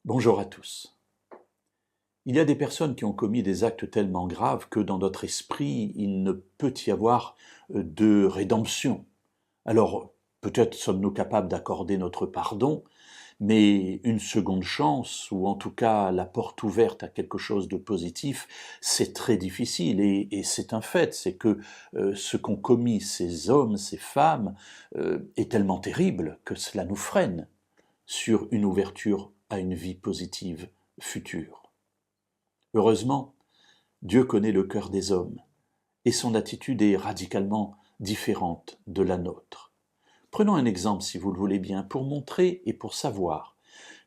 Bonjour à tous. Il y a des personnes qui ont commis des actes tellement graves que dans notre esprit, il ne peut y avoir de rédemption. Alors, peut-être sommes-nous capables d'accorder notre pardon, mais une seconde chance, ou en tout cas la porte ouverte à quelque chose de positif, c'est très difficile. Et c'est un fait, c'est que ce qu'ont commis ces hommes, ces femmes, est tellement terrible que cela nous freine sur une ouverture à une vie positive future. Heureusement, Dieu connaît le cœur des hommes et son attitude est radicalement différente de la nôtre. Prenons un exemple, si vous le voulez bien, pour montrer et pour savoir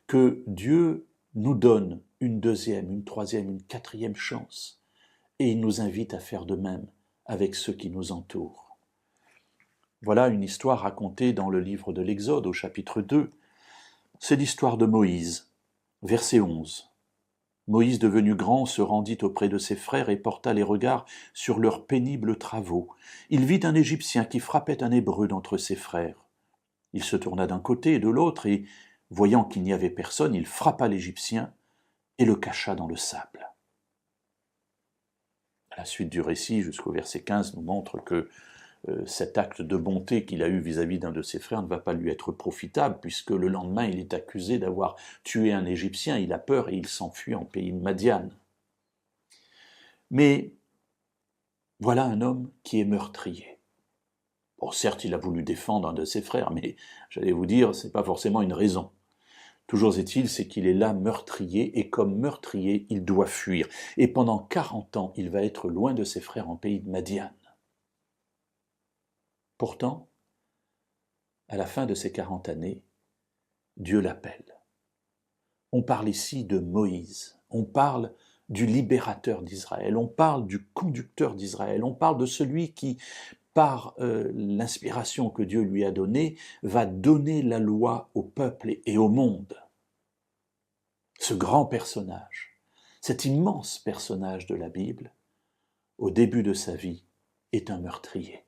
que Dieu nous donne une deuxième, une troisième, une quatrième chance et il nous invite à faire de même avec ceux qui nous entourent. Voilà une histoire racontée dans le livre de l'Exode au chapitre 2. C'est l'histoire de Moïse, verset 11. Moïse, devenu grand, se rendit auprès de ses frères et porta les regards sur leurs pénibles travaux. Il vit un Égyptien qui frappait un Hébreu d'entre ses frères. Il se tourna d'un côté et de l'autre, et, voyant qu'il n'y avait personne, il frappa l'Égyptien et le cacha dans le sable. La suite du récit, jusqu'au verset 15, nous montre que cet acte de bonté qu'il a eu vis-à-vis d'un de ses frères ne va pas lui être profitable, puisque le lendemain il est accusé d'avoir tué un Égyptien, il a peur et il s'enfuit en pays de Madian. Mais voilà un homme qui est meurtrier. Bon, certes, il a voulu défendre un de ses frères, mais j'allais vous dire, ce n'est pas forcément une raison. Toujours est-il, c'est qu'il est là meurtrier, et comme meurtrier, il doit fuir. Et pendant 40 ans, il va être loin de ses frères en pays de Madian. Pourtant, à la fin de ces 40 années, Dieu l'appelle. On parle ici de Moïse, on parle du libérateur d'Israël, on parle du conducteur d'Israël, on parle de celui qui, par l'inspiration que Dieu lui a donnée, va donner la loi au peuple et au monde. Ce grand personnage, cet immense personnage de la Bible, au début de sa vie, est un meurtrier.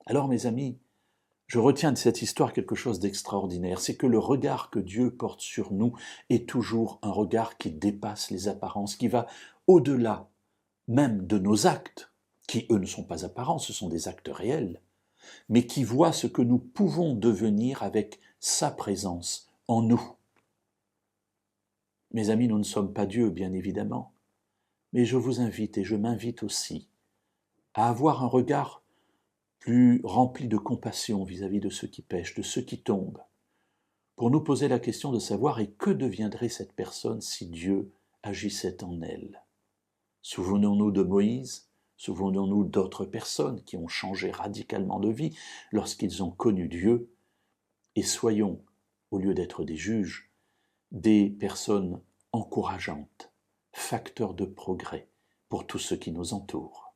Alors mes amis, je retiens de cette histoire quelque chose d'extraordinaire, c'est que le regard que Dieu porte sur nous est toujours un regard qui dépasse les apparences, qui va au-delà même de nos actes, qui eux ne sont pas apparents, ce sont des actes réels, mais qui voit ce que nous pouvons devenir avec sa présence en nous. Mes amis, nous ne sommes pas Dieu, bien évidemment, mais je vous invite et je m'invite aussi à avoir un regard plus rempli de compassion vis-à-vis de ceux qui pêchent, de ceux qui tombent, pour nous poser la question de savoir et que deviendrait cette personne si Dieu agissait en elle. Souvenons-nous de Moïse, souvenons-nous d'autres personnes qui ont changé radicalement de vie lorsqu'ils ont connu Dieu, et soyons, au lieu d'être des juges, des personnes encourageantes, facteurs de progrès pour tous ceux qui nous entourent.